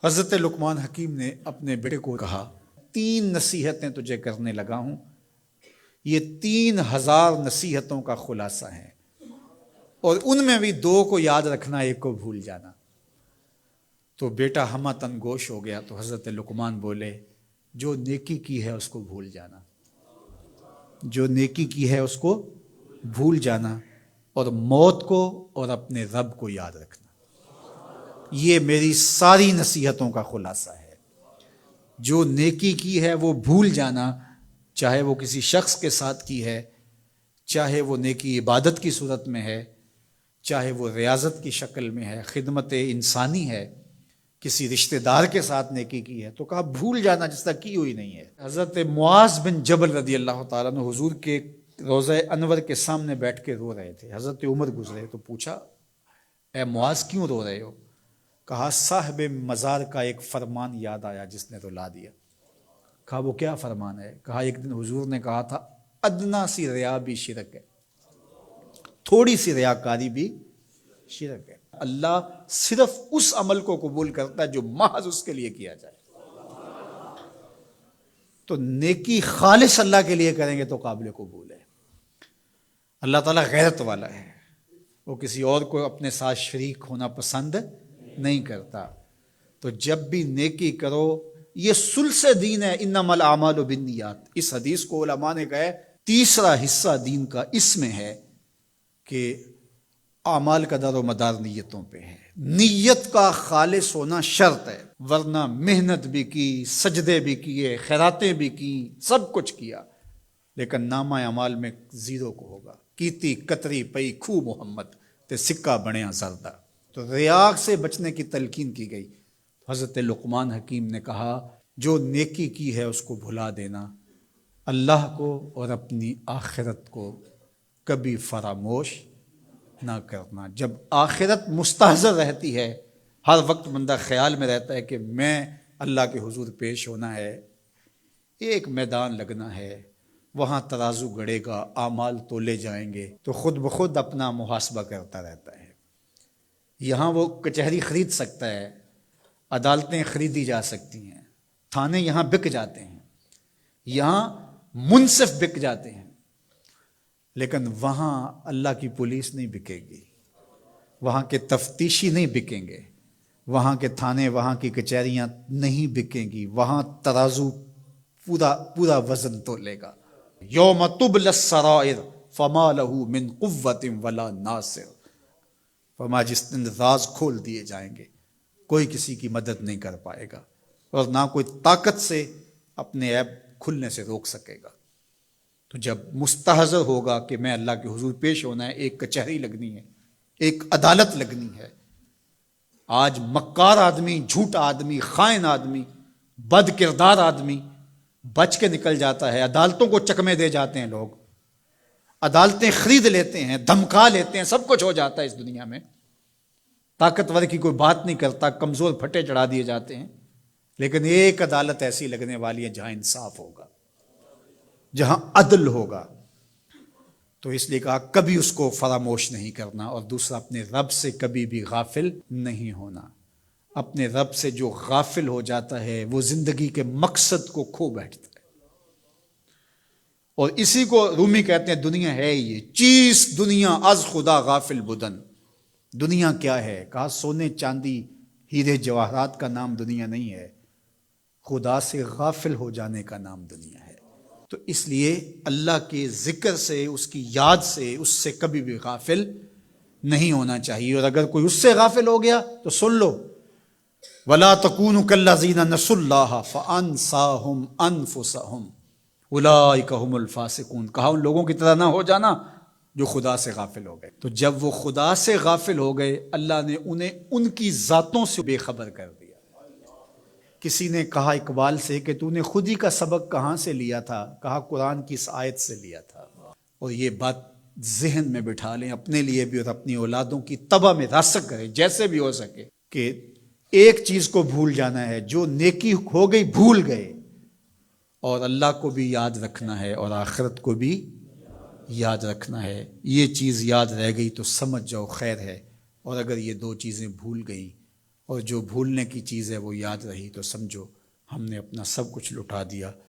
حضرت لقمان حکیم نے اپنے بیٹے کو کہا 3 نصیحتیں تجھے کرنے لگا ہوں، یہ 3000 نصیحتوں کا خلاصہ ہے، اور ان میں بھی 2 کو یاد رکھنا، 1 کو بھول جانا۔ تو بیٹا ہمہ تنگوش ہو گیا، تو حضرت لقمان بولے جو نیکی کی ہے اس کو بھول جانا، جو نیکی کی ہے اس کو بھول جانا، اور موت کو اور اپنے رب کو یاد رکھنا۔ یہ میری ساری نصیحتوں کا خلاصہ ہے۔ جو نیکی کی ہے وہ بھول جانا، چاہے وہ کسی شخص کے ساتھ کی ہے، چاہے وہ نیکی عبادت کی صورت میں ہے، چاہے وہ ریاضت کی شکل میں ہے، خدمت انسانی ہے، کسی رشتہ دار کے ساتھ نیکی کی ہے، تو کہا بھول جانا جس طرح کی ہوئی نہیں ہے۔ حضرت معاذ بن جبل رضی اللہ تعالیٰ عنہ حضور کے روضہ انور کے سامنے بیٹھ کے رو رہے تھے۔ حضرت عمر گزرے تو پوچھا اے معاذ کیوں رو رہے ہو؟ کہا صاحب مزار کا ایک فرمان یاد آیا جس نے رلا دیا۔ کہا وہ کیا فرمان ہے؟ کہا ایک دن حضور نے کہا تھا ادنا سی ریا بھی شرک ہے، تھوڑی سی ریاکاری بھی شرک ہے۔ اللہ صرف اس عمل کو قبول کرتا ہے جو محض اس کے لیے کیا جائے۔ تو نیکی خالص اللہ کے لیے کریں گے تو قابل قبول ہے۔ اللہ تعالیٰ غیرت والا ہے، وہ کسی اور کو اپنے ساتھ شریک ہونا پسند نہیں کرتا۔ تو جب بھی نیکی کرو، یہ سلس دین ہے، انما الاعمال بالنیات۔ اس حدیث کو علماء نے کہا ہے 3 حصہ دین کا اس میں ہے کہ اعمال کا دار و مدار نیتوں پہ ہے۔ نیت کا خالص ہونا شرط ہے، ورنہ محنت بھی کی، سجدے بھی کیے، خیراتیں بھی کی، سب کچھ کیا، لیکن نامہ اعمال میں 0 کو ہوگا۔ کیتی کتری پئی کھو محمد تے سکہ بنیا زردہ۔ تو ریاء سے بچنے کی تلقین کی گئی۔ حضرت لقمان حکیم نے کہا جو نیکی کی ہے اس کو بھلا دینا، اللہ کو اور اپنی آخرت کو کبھی فراموش نہ کرنا۔ جب آخرت مستحضر رہتی ہے، ہر وقت بندہ خیال میں رہتا ہے کہ میں اللہ کے حضور پیش ہونا ہے، ایک میدان لگنا ہے، وہاں ترازو گڑے گا، اعمال تولے جائیں گے، تو خود بخود اپنا محاسبہ کرتا رہتا ہے۔ یہاں وہ کچہری خرید سکتا ہے، عدالتیں خریدی جا سکتی ہیں، تھانے یہاں بک جاتے ہیں، یہاں منصف بک جاتے ہیں، لیکن وہاں اللہ کی پولیس نہیں بکے گی، وہاں کے تفتیشی نہیں بکیں گے، وہاں کے تھانے، وہاں کی کچہریاں نہیں بکیں گی، وہاں ترازو پورا وزن تولے گا۔ یوم تبلی السرائر فما لہ من قوت ولا ناصر۔ فرمایا جس دن راز کھول دیے جائیں گے، کوئی کسی کی مدد نہیں کر پائے گا، اور نہ کوئی طاقت سے اپنے عیب کھلنے سے روک سکے گا۔ تو جب مستحضر ہوگا کہ میں اللہ کے حضور پیش ہونا ہے، ایک کچہری لگنی ہے، ایک عدالت لگنی ہے۔ آج مکار آدمی، جھوٹا آدمی، خائن آدمی، بد کردار آدمی بچ کے نکل جاتا ہے، عدالتوں کو چکمے دے جاتے ہیں، لوگ عدالتیں خرید لیتے ہیں، دھمکا لیتے ہیں، سب کچھ ہو جاتا ہے اس دنیا میں۔ طاقتور کی کوئی بات نہیں کرتا، کمزور پھٹے چڑھا دیے جاتے ہیں، لیکن ایک عدالت ایسی لگنے والی ہے جہاں انصاف ہوگا، جہاں عدل ہوگا۔ تو اس لیے کہا کبھی اس کو فراموش نہیں کرنا، اور دوسرا اپنے رب سے کبھی بھی غافل نہیں ہونا۔ اپنے رب سے جو غافل ہو جاتا ہے وہ زندگی کے مقصد کو کھو بیٹھتا ہے، اور اسی کو رومی کہتے ہیں دنیا ہے یہ چیز، دنیا از خدا غافل بدن۔ دنیا کیا ہے؟ کہا سونے چاندی ہیرے جواہرات کا نام دنیا نہیں ہے، خدا سے غافل ہو جانے کا نام دنیا ہے۔ تو اس لیے اللہ کے ذکر سے، اس کی یاد سے، اس سے کبھی بھی غافل نہیں ہونا چاہیے۔ اور اگر کوئی اس سے غافل ہو گیا تو سن لو وَلَا تَكُونُوا كَالَّذِينَ نَسُوا اللَّهَ فَأَنسَاهُمْ أَنفُسَهُمْ اولئک هم الفاسقون۔ کہا ان لوگوں کی طرح نہ ہو جانا جو خدا سے غافل ہو گئے۔ تو جب وہ خدا سے غافل ہو گئے، اللہ نے انہیں ان کی ذاتوں سے بے خبر کر دیا۔ کسی نے کہا اقبال سے کہ تو نے خود ہی کا سبق کہاں سے لیا تھا؟ کہا قرآن کی اس آیت سے لیا تھا۔ اور یہ بات ذہن میں بٹھا لیں، اپنے لیے بھی اور اپنی اولادوں کی تباہ میں راسخ کریں جیسے بھی ہو سکے، کہ ایک چیز کو بھول جانا ہے، جو نیکی ہو گئی بھول گئے، اور اللہ کو بھی یاد رکھنا ہے اور آخرت کو بھی یاد رکھنا ہے۔ یہ چیز یاد رہ گئی تو سمجھ جاؤ خیر ہے، اور اگر یہ 2 چیزیں بھول گئیں اور جو بھولنے کی چیز ہے وہ یاد رہی تو سمجھو ہم نے اپنا سب کچھ لٹا دیا